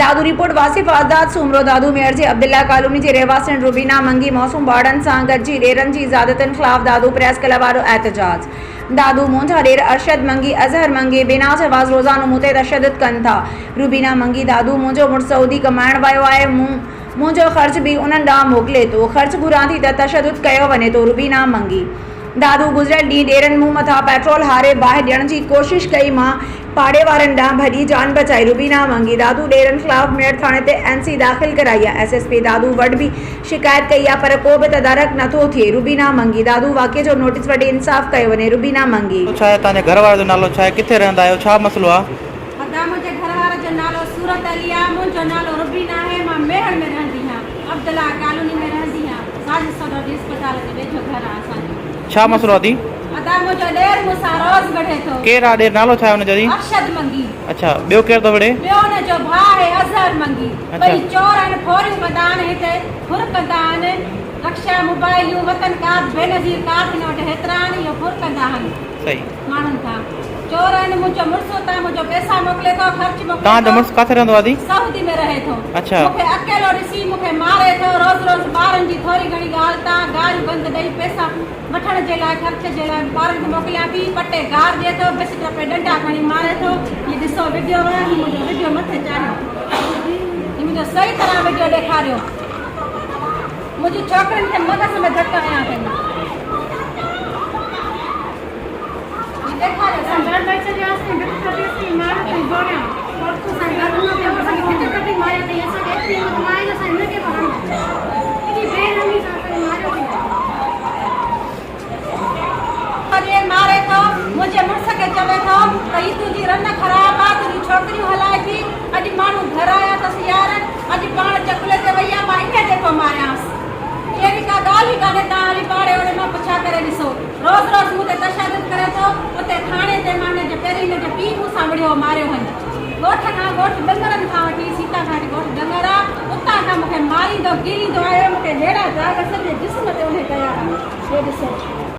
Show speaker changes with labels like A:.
A: दादू report Wasif आज़ाद सूमरो दादू mayor जे Abdullah colony जे रहवासी रुबीना मंगी मौसूम ॿारनि सां गॾिजी ॾेरनि जी ज़्यादतियुनि ख़िलाफ़ दादू प्रेस क्लब वारो एहतजाज। दादू मुंहिंजा ॾेर अरशद मंगी अज़हर मंगी बिना जवाज़ रोज़ानो मूं ते तशद्दुद कनि था। रुबीना मंगी दादू मुंहिंजो मुड़ुसु सऊदी कमाइण वियो आहे, मुंहिंजो ख़र्च बि उन्हनि ॾांहुं मोकिले थो, ख़र्च घुरां थी त तशद्दुद कयो वञे थो। रुबीना मंगी दादू गुज़िरियल ॾींहुं ॾेरनि मूं मथां पेट्रोल हारे बाहि ॾियण जी कोशिशि कई, मां पाड़े वारनि ॾांहुं भॼी जान बचाई। रुबीना मंगी दादू ॾेरनि ख़िलाफ़ मेड़ थाणे ते NC दाख़िल कराई आहे। SSP दादू वटि बि शिकायत कई आहे पर को बि तदारक नथो थिए। रुबीना मंगी दादू वाक़िए जो नोटिस वठी इंसाफ़ कयो वञे। रुबीना मंगी
B: छा आहे तव्हांजे घर वारे जो नालो छा आहे, किथे रहंदा आहियो, छा मसलो आहे?
C: मुंहिंजे घर वारे जो नालो सूरत अली आहे, मुंहिंजो नालो रुबीना आहे, मां मेहर में रहंदी आहियां, अब्दुल्ला कॉलोनी में रहंदी आहियां, साजिद सदर अस्पताल जे वेझो घर आहे असांजो।
B: छा मसलो आहे दी?
C: मुंहिंजो ॾेर मूंसां रोज़ विढ़े थो।
B: केरु आहे ॾेर, नालो छा आहे हुनजो दी?
C: अरशद मंगी।
B: अच्छा, ॿियो केरु थो विढ़े?
C: ॿियो हुनजो भाउ आहे अज़हर मंगी। ॿई चोर आहिनि, फोरियूं कंदा आहिनि, हिते फुर कंदा आहिनि, रक्षा मोबाइलियूं वतन कार्ड बेनज़ीर कार्ड हिन वटि हेतिरा आहिनि, इहो फुर कंदा आहिनि
B: सही
C: माण्हुनि खां। चोर आहिनि। मुंहिंजो मुड़ुसु हुतां मुंहिंजो पैसा मोकिले थो, ख़र्च मोकिले।
B: तव्हांजो मुड़ुसु किथे रहंदो आहे दी?
C: सऊदी में रहे थो।
B: अच्छा,
C: मूंखे अकेलो ॾिसी मूंखे मारे थो। रोज़ रोज़ ॿारनि जी थोरी घणी ॻाल्हि तां ॻाल्हि बंदि ॾेई पैसा वठण जे लाइ, ख़र्च जे लाइ ॿारनि खे मोकिलियां थी, पटे गार ॾिए थो, बिस्किट पे डंडा खणी मारे थो। हीअ ॾिसो वीडियो आहे, मुंहिंजो वीडियो मथे चाढ़ियो, हीअ मुंहिंजो सही तरह वीडियो ॾेखारियो। मुंहिंजी छोकिरियुनि खे मगज़ में धक हयां अथई। मारे थो, मुंहिंजे मुड़ुस खे चवे थो त हीअ तुंहिंजी रन ख़राब आहे, तुंहिंजी छोकिरियूं हलाए थी। अॼु माण्हू घर आया अथसि यार, अॼु पाण चकुले ते वई आहे, मां इन ते थो मारियांसि। अहिड़ी का ॻाल्हि ई कान्हे। तव्हां हली पाड़े वारे मां पुछा करे ॾिसो, रोज़ रोज़ मूं ते तशद्दुद करे थो। उते थाणे ते मां हिनजे पहिरीं हिनजे पीउ मूंसां विढ़ियो, मारियो वञे। ॻोठ खां ॻोठ डंगरनि खां वठी सीता खां वठी ॻोठ डंगर आहे, उतां खां मूंखे मारींदो कीरींदो आयो। मूंखे अहिड़ा दाग़ सॼे जिस्म ते उन कया। इहे ॾिसो